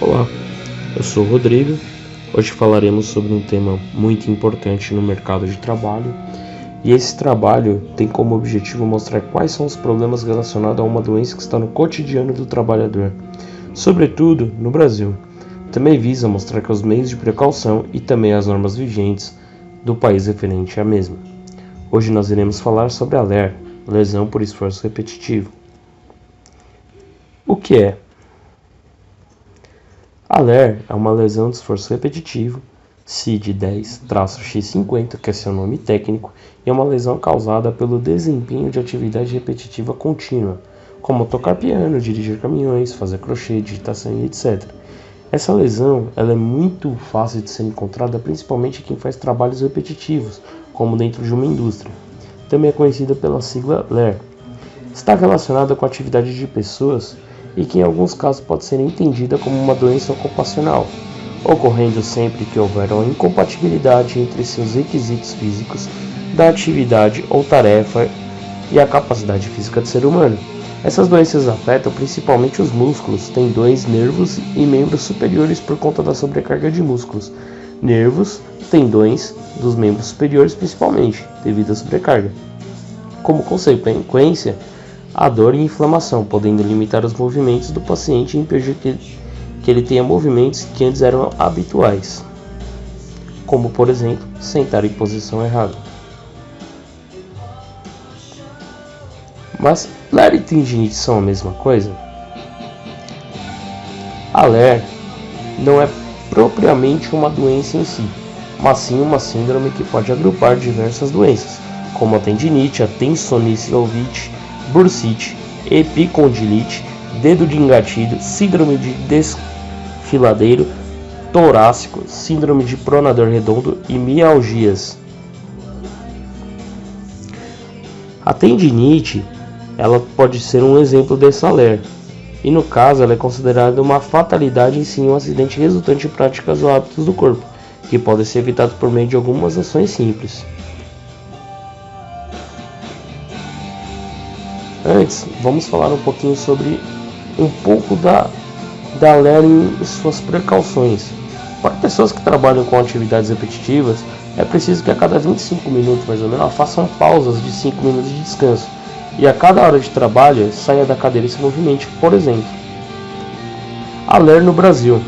Olá, eu sou o Rodrigo. Hoje falaremos sobre um tema muito importante no mercado de trabalho, e esse trabalho tem como objetivo mostrar quais são os problemas relacionados a uma doença que está no cotidiano do trabalhador, sobretudo no Brasil. Também visa mostrar que os meios de precaução e também as normas vigentes do país referente à mesma. Hoje nós iremos falar sobre a LER, lesão por esforço repetitivo. O que é? A LER é uma lesão de esforço repetitivo, CID-10-X50, que é seu nome técnico, e é uma lesão causada pelo desempenho de atividade repetitiva contínua, como tocar piano, dirigir caminhões, fazer crochê, digitação e etc. Essa lesão ela é muito fácil de ser encontrada, principalmente quem faz trabalhos repetitivos, como dentro de uma indústria. Também é conhecida pela sigla LER. Está relacionada com a atividade de pessoas e que em alguns casos pode ser entendida como uma doença ocupacional, ocorrendo sempre que houver uma incompatibilidade entre seus requisitos físicos da atividade ou tarefa e a capacidade física do ser humano. Essas doenças afetam principalmente os músculos, tendões, nervos e membros superiores por conta da sobrecarga de músculos, nervos, tendões dos membros superiores principalmente, devido à sobrecarga. Como consequência, a dor e inflamação, podendo limitar os movimentos do paciente e impedir que ele tenha movimentos que antes eram habituais, como por exemplo, sentar em posição errada. Mas LER e tendinite são a mesma coisa? A LER não é propriamente uma doença em si, mas sim uma síndrome que pode agrupar diversas doenças, como a tendinite, a tensonicite, bursite, epicondilite, dedo de engatilho, síndrome de desfiladeiro torácico, síndrome de pronador redondo e mialgias. A tendinite ela pode ser um exemplo dessa LER, e no caso ela é considerada uma fatalidade em si, um acidente resultante de práticas ou hábitos do corpo, que podem ser evitados por meio de algumas ações simples. Antes, vamos falar um pouquinho sobre um pouco da LER e suas precauções. Para pessoas que trabalham com atividades repetitivas, é preciso que a cada 25 minutos mais ou menos façam pausas de 5 minutos de descanso, e a cada hora de trabalho saia da cadeira e se movimente, por exemplo. A LER no Brasil.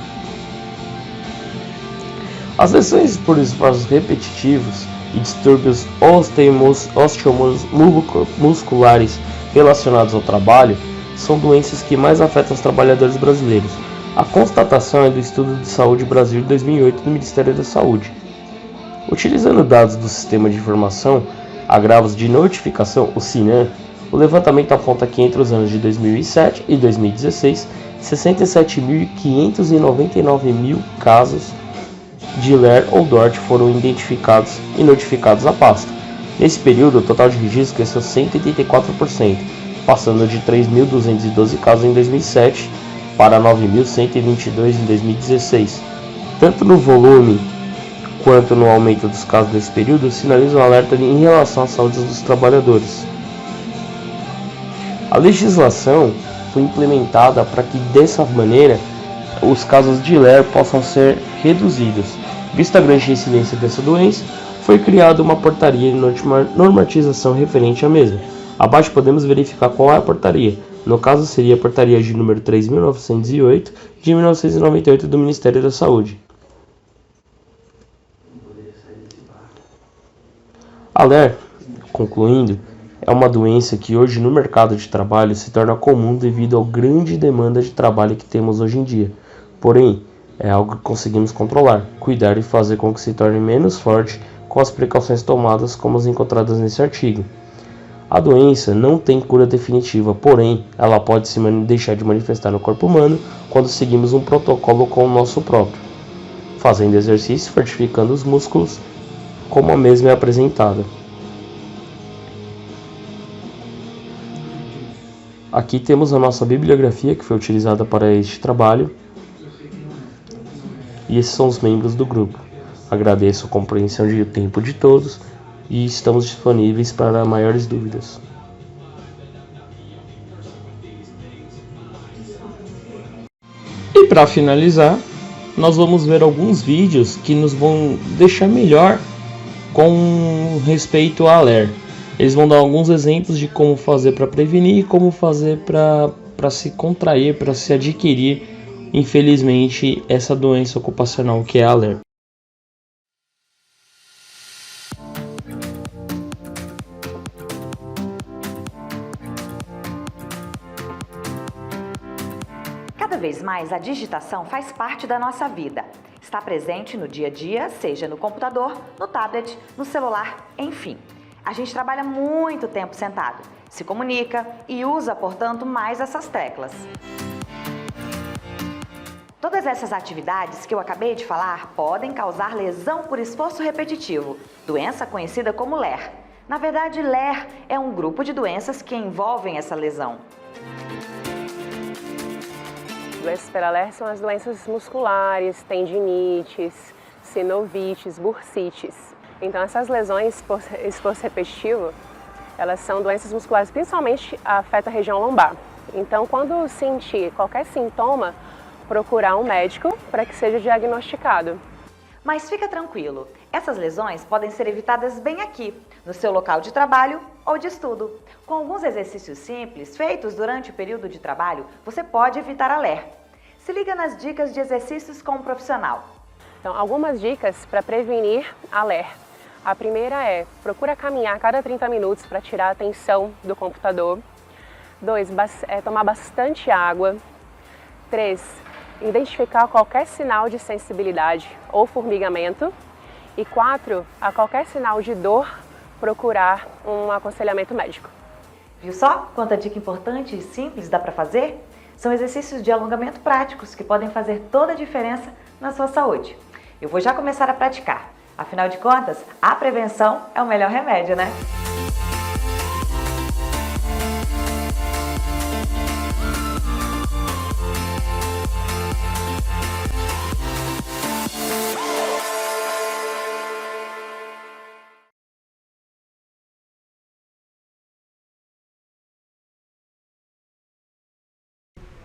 As lesões por esforços repetitivos e distúrbios osteomusculares relacionados ao trabalho são doenças que mais afetam os trabalhadores brasileiros. A constatação é do Estudo de Saúde Brasil de 2008 do Ministério da Saúde. Utilizando dados do Sistema de Informação Agravos de Notificação, o SINAM, o levantamento aponta que entre os anos de 2007 e 2016, 67.599 casos de LER ou DORT foram identificados e notificados à pasta. Nesse período, o total de registros cresceu 184%, passando de 3.212 casos em 2007 para 9.122 em 2016. Tanto no volume quanto no aumento dos casos nesse período sinalizam um alerta em relação à saúde dos trabalhadores. A legislação foi implementada para que dessa maneira os casos de LER possam ser reduzidos. Vista a grande incidência dessa doença, foi criada uma portaria de normatização referente à mesma. Abaixo podemos verificar qual é a portaria. No caso seria a portaria de número 3.908 de 1998 do Ministério da Saúde. A LER, concluindo, é uma doença que hoje no mercado de trabalho se torna comum devido à grande demanda de trabalho que temos hoje em dia. Porém, é algo que conseguimos controlar, cuidar e fazer com que se torne menos forte com as precauções tomadas como as encontradas nesse artigo. A doença não tem cura definitiva, porém, ela pode se deixar de manifestar no corpo humano quando seguimos um protocolo com o nosso próprio, fazendo exercício, fortificando os músculos, como a mesma é apresentada. Aqui temos a nossa bibliografia que foi utilizada para este trabalho, e esses são os membros do grupo. Agradeço a compreensão e o tempo de todos e estamos disponíveis para maiores dúvidas. para finalizar, nós vamos ver alguns vídeos que nos vão deixar melhor com respeito à LER. Eles vão dar alguns exemplos de como fazer para prevenir e como fazer para se contrair, para se adquirir, infelizmente, essa doença ocupacional que é a LER. Cada vez mais a digitação faz parte da nossa vida. Está presente no dia a dia, seja no computador, no tablet, no celular, enfim. A gente trabalha muito tempo sentado, se comunica e usa, portanto, mais essas teclas. Todas essas atividades que eu acabei de falar podem causar lesão por esforço repetitivo, doença conhecida como LER. Na verdade, LER é um grupo de doenças que envolvem essa lesão. Doenças pela LER são as doenças musculares, tendinites, sinovites, bursites. Então essas lesões por esforço repetitivo, elas são doenças musculares, principalmente afetam a região lombar. Então quando sentir qualquer sintoma, procurar um médico para que seja diagnosticado. Mas fica tranquilo, essas lesões podem ser evitadas bem aqui, no seu local de trabalho ou de estudo. Com alguns exercícios simples, feitos durante o período de trabalho, você pode evitar a LER. Se liga nas dicas de exercícios com um profissional. Então, algumas dicas para prevenir a LER. A primeira é, procura caminhar a cada 30 minutos para tirar a atenção do computador. 2, tomar bastante água. 3, identificar qualquer sinal de sensibilidade ou formigamento. E 4, a qualquer sinal de dor, procurar um aconselhamento médico. Viu só quanta dica importante e simples dá para fazer? São exercícios de alongamento práticos que podem fazer toda a diferença na sua saúde. Eu vou já começar a praticar. Afinal de contas, a prevenção é o melhor remédio, né?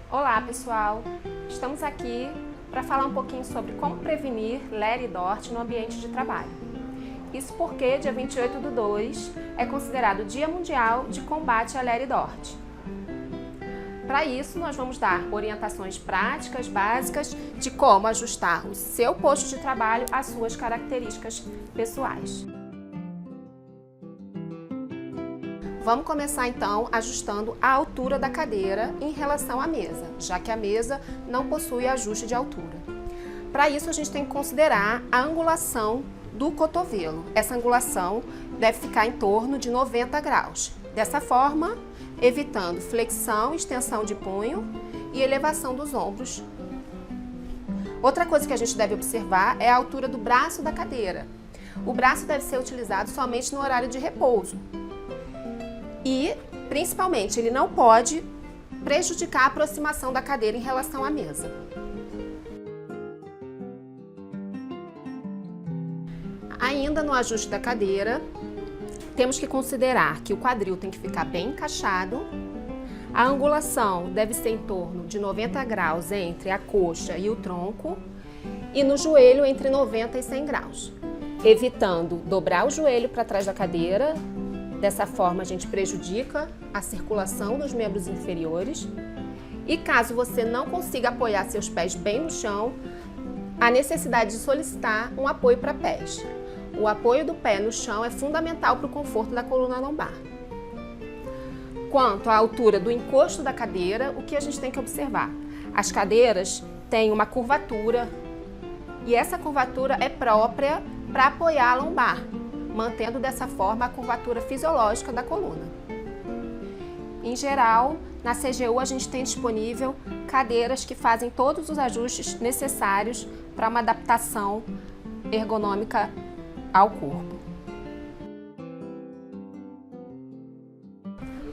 Olá pessoal, estamos aqui para falar um pouquinho sobre como prevenir LER e DORT no ambiente de trabalho. Isso porque dia 28/2 é considerado o Dia Mundial de Combate à LER e DORT. Para isso, nós vamos dar orientações práticas, básicas, de como ajustar o seu posto de trabalho às suas características pessoais. Vamos começar então ajustando a altura da cadeira em relação à mesa, já que a mesa não possui ajuste de altura. Para isso a gente tem que considerar a angulação do cotovelo. Essa angulação deve ficar em torno de 90 graus. Dessa forma, evitando flexão, extensão de punho e elevação dos ombros. Outra coisa que a gente deve observar é a altura do braço da cadeira. O braço deve ser utilizado somente no horário de repouso. E, principalmente, ele não pode prejudicar a aproximação da cadeira em relação à mesa. Ainda no ajuste da cadeira, temos que considerar que o quadril tem que ficar bem encaixado, a angulação deve ser em torno de 90 graus entre a coxa e o tronco e no joelho entre 90 e 100 graus, evitando dobrar o joelho para trás da cadeira. Dessa forma, a gente prejudica a circulação dos membros inferiores. E caso você não consiga apoiar seus pés bem no chão, há necessidade de solicitar um apoio para pés. O apoio do pé no chão é fundamental para o conforto da coluna lombar. Quanto à altura do encosto da cadeira, o que a gente tem que observar? As cadeiras têm uma curvatura e essa curvatura é própria para apoiar a lombar, mantendo dessa forma a curvatura fisiológica da coluna. Em geral, na CGU a gente tem disponível cadeiras que fazem todos os ajustes necessários para uma adaptação ergonômica ao corpo.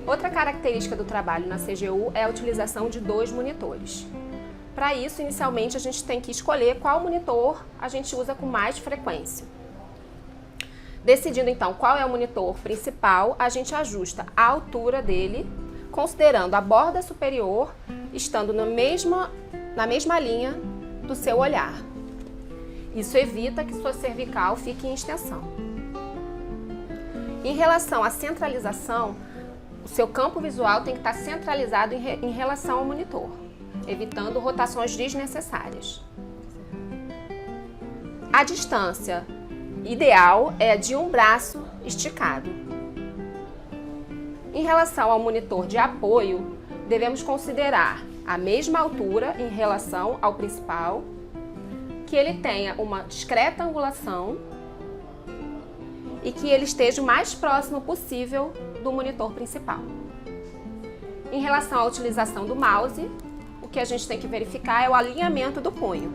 Outra característica do trabalho na CGU é a utilização de 2 monitores. Para isso, inicialmente, a gente tem que escolher qual monitor a gente usa com mais frequência. Decidindo então qual é o monitor principal, a gente ajusta a altura dele, considerando a borda superior estando na na mesma linha do seu olhar. Isso evita que sua cervical fique em extensão. Em relação à centralização, o seu campo visual tem que estar centralizado em relação ao monitor, evitando rotações desnecessárias. A distância ideal é a de um braço esticado. Em relação ao monitor de apoio, devemos considerar a mesma altura em relação ao principal, que ele tenha uma discreta angulação e que ele esteja o mais próximo possível do monitor principal. Em relação à utilização do mouse, o que a gente tem que verificar é o alinhamento do punho.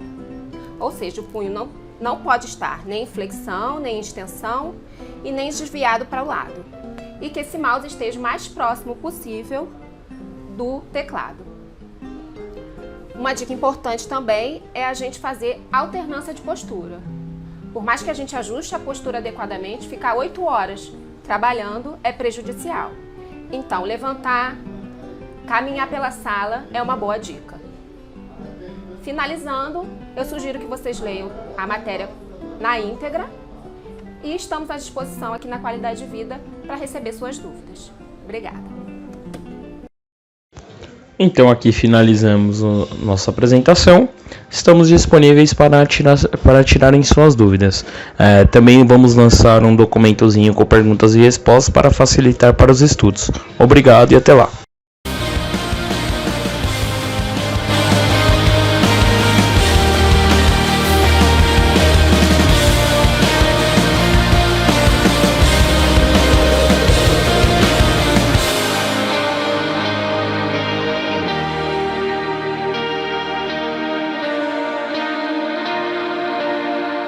Ou seja, o punho não pode estar nem em flexão, nem em extensão e nem desviado para o lado. E que esse mouse esteja o mais próximo possível do teclado. Uma dica importante também é a gente fazer alternância de postura. Por mais que a gente ajuste a postura adequadamente, ficar 8 horas trabalhando é prejudicial. Então, levantar, caminhar pela sala é uma boa dica. Finalizando, eu sugiro que vocês leiam a matéria na íntegra e estamos à disposição aqui na Qualidade de Vida para receber suas dúvidas. Obrigada. Então aqui finalizamos a nossa apresentação. Estamos disponíveis para tirarem suas dúvidas. Também vamos lançar um documentozinho com perguntas e respostas para facilitar para os estudos. Obrigado e até lá.